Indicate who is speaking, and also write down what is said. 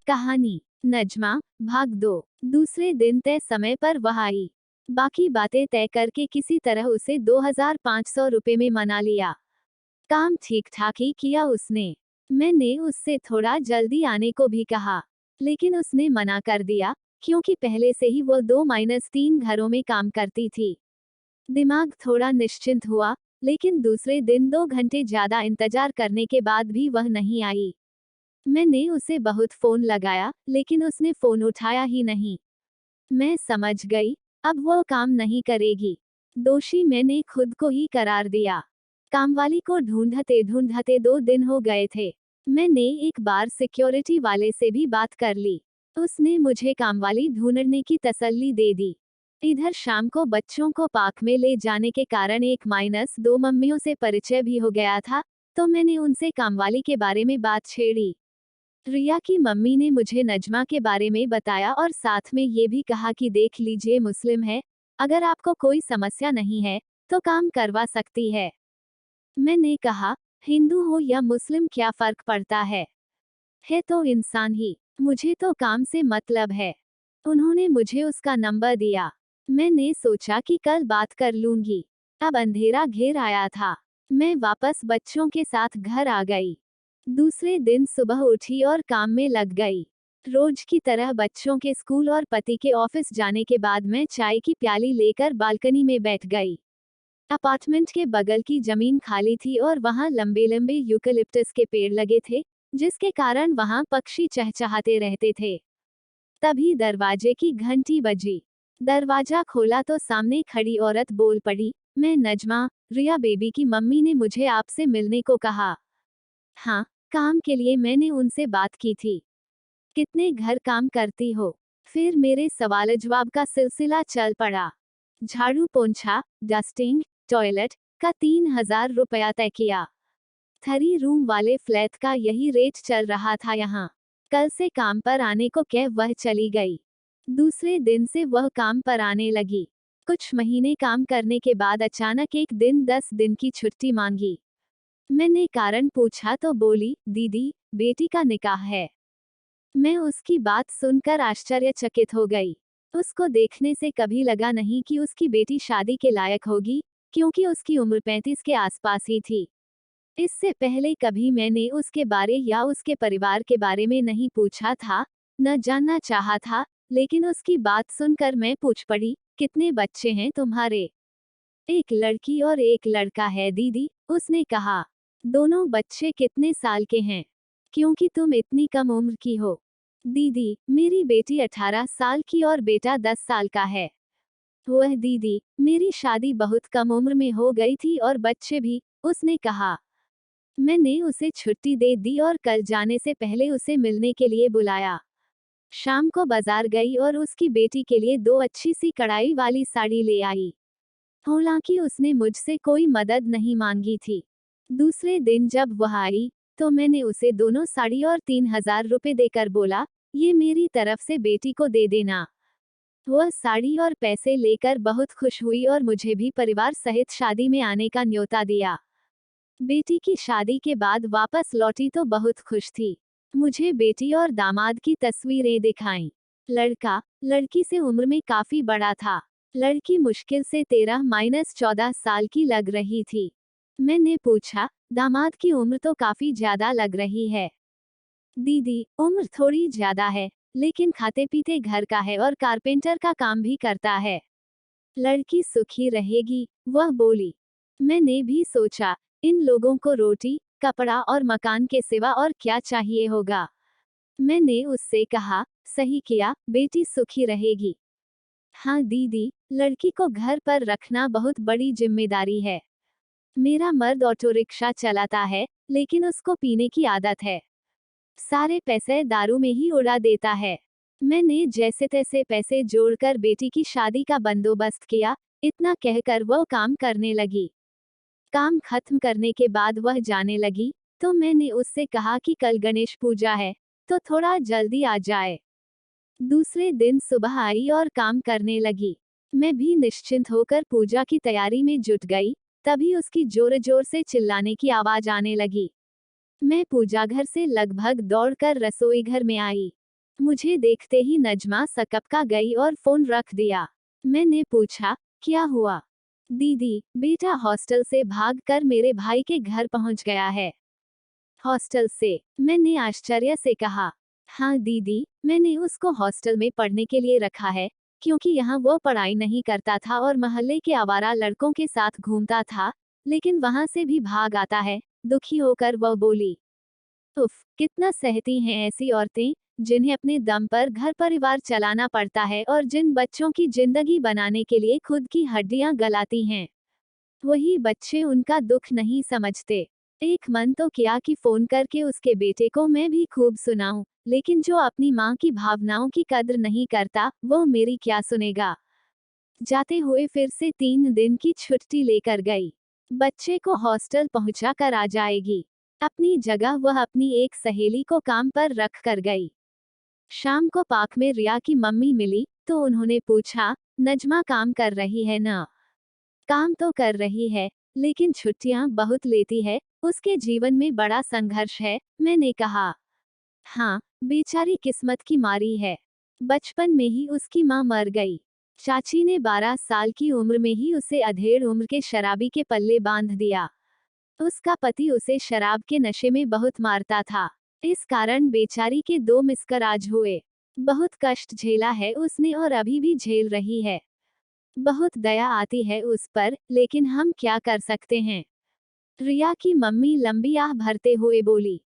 Speaker 1: कहानी नजमा भाग 2। दूसरे दिन तय समय पर वह आई। बाकी बातें तय करके किसी तरह उसे 2500 रुपए में मना लिया। काम ठीक ठाक ही किया उसने। मैंने उससे थोड़ा जल्दी आने को भी कहा, लेकिन उसने मना कर दिया, क्योंकि पहले से ही वो 2-3 घरों में काम करती थी। दिमाग थोड़ा निश्चिंत हुआ, लेकिन दूसरे दिन 2 घंटे ज्यादा इंतजार करने के बाद भी वह नहीं आई। मैंने उसे बहुत फोन लगाया, लेकिन उसने फोन उठाया ही नहीं। मैं समझ गई, अब वो काम नहीं करेगी। दोषी मैंने खुद को ही करार दिया। कामवाली को ढूंढते ढूंढते 2 दिन हो गए थे। मैंने एक बार सिक्योरिटी वाले से भी बात कर ली। उसने मुझे कामवाली ढूंढने की तसल्ली दे दी। इधर शाम को बच्चों को पार्क में ले जाने के कारण 1-2 मम्मियों से परिचय भी हो गया था, तो मैंने उनसे कामवाली के बारे में बात छेड़ी। रिया की मम्मी ने मुझे नजमा के बारे में बताया और साथ में ये भी कहा कि देख लीजिए, मुस्लिम है, अगर आपको कोई समस्या नहीं है तो काम करवा सकती है। मैंने कहा, हिंदू हो या मुस्लिम क्या फर्क पड़ता है तो इंसान ही, मुझे तो काम से मतलब है। उन्होंने मुझे उसका नंबर दिया। मैंने सोचा कि कल बात कर लूंगी। अब अंधेरा घेर आया था। मैं वापस बच्चों के साथ घर आ गई। दूसरे दिन सुबह उठी और काम में लग गई। रोज की तरह बच्चों के स्कूल और पति के ऑफिस जाने के बाद मैं चाय की प्याली लेकर बालकनी में बैठ गई। अपार्टमेंट के बगल की जमीन खाली थी और वहां लंबे लंबे यूकलिप्टस के पेड़ लगे थे, जिसके कारण वहां पक्षी चहचहाते रहते थे। तभी दरवाजे की घंटी बजी। दरवाजा खोला तो सामने खड़ी औरत बोल पड़ी, मैं नजमा, रिया बेबी की मम्मी ने मुझे आपसे मिलने को कहा। हाँ, काम के लिए मैंने उनसे बात की थी। कितने घर काम करती हो? फिर मेरे सवाल जवाब का सिलसिला चल पड़ा। झाड़ू पोंछा, डस्टिंग, टॉयलेट का 3000 रुपया तय किया। 3 रूम वाले फ्लैट का यही रेट चल रहा था यहाँ। कल से काम पर आने को कह वह चली गई। दूसरे दिन से वह काम पर आने लगी। कुछ महीने काम करने के बाद अचानक एक दिन 10 दिन की छुट्टी मांगी। मैंने कारण पूछा तो बोली, दीदी, बेटी का निकाह है। मैं उसकी बात सुनकर आश्चर्यचकित हो गई। उसको देखने से कभी लगा नहीं कि उसकी बेटी शादी के लायक होगी, क्योंकि उसकी उम्र 35 के आसपास ही थी। इससे पहले कभी मैंने उसके बारे या उसके परिवार के बारे में नहीं पूछा था, न जानना चाहा था, लेकिन उसकी बात सुनकर मैं पूछ पड़ी, कितने बच्चे हैं तुम्हारे? एक लड़की और एक लड़का है दीदी, उसने कहा। दोनों बच्चे कितने साल के हैं? क्योंकि तुम इतनी कम उम्र की हो। दीदी, मेरी बेटी 18 साल की और बेटा 10 साल का है। वह दीदी, मेरी शादी बहुत कम उम्र में हो गई थी और बच्चे भी, उसने कहा। मैंने उसे छुट्टी दे दी और कल जाने से पहले उसे मिलने के लिए बुलाया। शाम को बाजार गई और उसकी बेटी के लिए 2 अच्छी सी कढ़ाई वाली साड़ी ले आई। हालांकि उसने मुझसे कोई मदद नहीं मांगी थी। दूसरे दिन जब वह आई, तो मैंने उसे दोनों साड़ी और 3000 रुपए देकर बोला, ये मेरी तरफ से बेटी को दे देना। वह साड़ी और पैसे लेकर बहुत खुश हुई और मुझे भी परिवार सहित शादी में आने का न्योता दिया। बेटी की शादी के बाद वापस लौटी तो बहुत खुश थी। मुझे बेटी और दामाद की तस्वीरें दिखाईं। लड़का, लड़की से उम्र में काफी बड़ा था। लड़की मुश्किल से 13-14 साल की लग रही थी। मैंने पूछा, दामाद की उम्र तो काफी ज्यादा लग रही है। दीदी, उम्र थोड़ी ज्यादा है, लेकिन खाते पीते घर का है और कारपेंटर का काम भी करता है। लड़की सुखी रहेगी, वह बोली। मैंने भी सोचा, इन लोगों को रोटी, कपड़ा और मकान के सिवा और क्या चाहिए होगा। मैंने उससे कहा, सही किया, बेटी सुखी रहेगी। हाँ दीदी, लड़की को घर पर रखना बहुत बड़ी जिम्मेदारी है। मेरा मर्द ऑटो रिक्शा चलाता है, लेकिन उसको पीने की आदत है। सारे पैसे दारू में ही उड़ा देता है। मैंने जैसे तैसे पैसे जोड़कर बेटी की शादी का बंदोबस्त किया। इतना कहकर वह काम करने लगी। काम खत्म करने के बाद वह जाने लगी, तो मैंने उससे कहा कि कल गणेश पूजा है, तो थोड़ा जल्दी आ जाए। दूसरे दिन सुबह आई और काम करने लगी। मैं भी निश्चिंत होकर पूजा की तैयारी में जुट गई, तभी उसकी जोर जोर से चिल्लाने की आवाज आने लगी। मैं पूजा घर से लगभग दौड़कर रसोई घर में आई। मुझे देखते ही नजमा सकपका गई और फोन रख दिया। मैंने पूछा, क्या हुआ? दीदी, बेटा हॉस्टल से भागकर मेरे भाई के घर पहुंच गया है। हॉस्टल से? मैंने आश्चर्य से कहा। हाँ दीदी, मैंने उसको हॉस्टल में पढ़ने के लिए रखा है, क्योंकि यहाँ वो पढ़ाई नहीं करता था और मोहल्ले के आवारा लड़कों के साथ घूमता था, लेकिन वहाँ से भी भाग आता है। दुखी होकर वह बोली। उफ, कितना सहती हैं ऐसी औरतें, जिन्हें अपने दम पर घर परिवार चलाना पड़ता है और जिन बच्चों की जिंदगी बनाने के लिए खुद की हड्डियां गलाती हैं। वही बच्चे उनका दुख नहीं समझते। एक मन तो किया कि फोन करके उसके बेटे को मैं भी खूब सुनाऊं, लेकिन जो अपनी माँ की भावनाओं की कद्र नहीं करता, वो मेरी क्या सुनेगा। जाते हुए फिर से 3 दिन की छुट्टी लेकर गई। बच्चे को हॉस्टल पहुंचा कर आ जाएगी। अपनी जगह वह अपनी एक सहेली को काम पर रख कर गई। शाम को पार्क में रिया की मम्मी मिली, तो उन्होंने पूछा, नजमा काम कर रही है ना? काम तो कर रही है, लेकिन छुट्टियां बहुत लेती है, उसके जीवन में बड़ा संघर्ष है, मैंने कहा। हाँ, बेचारी किस्मत की मारी है। बचपन में ही उसकी माँ मर गई। चाची ने 12 साल की उम्र में ही उसे अधेड़ उम्र के शराबी के पल्ले बांध दिया। उसका पति उसे शराब के नशे में बहुत मारता था। इस कारण बेचारी के 2 मिस्कर आज हुए। बहुत कष्ट झेला है उसने और अभी भी झेल रही है। बहुत दया आती है उस पर, लेकिन हम क्या कर सकते हैं। रिया की मम्मी लंबी आह भरते हुए बोली।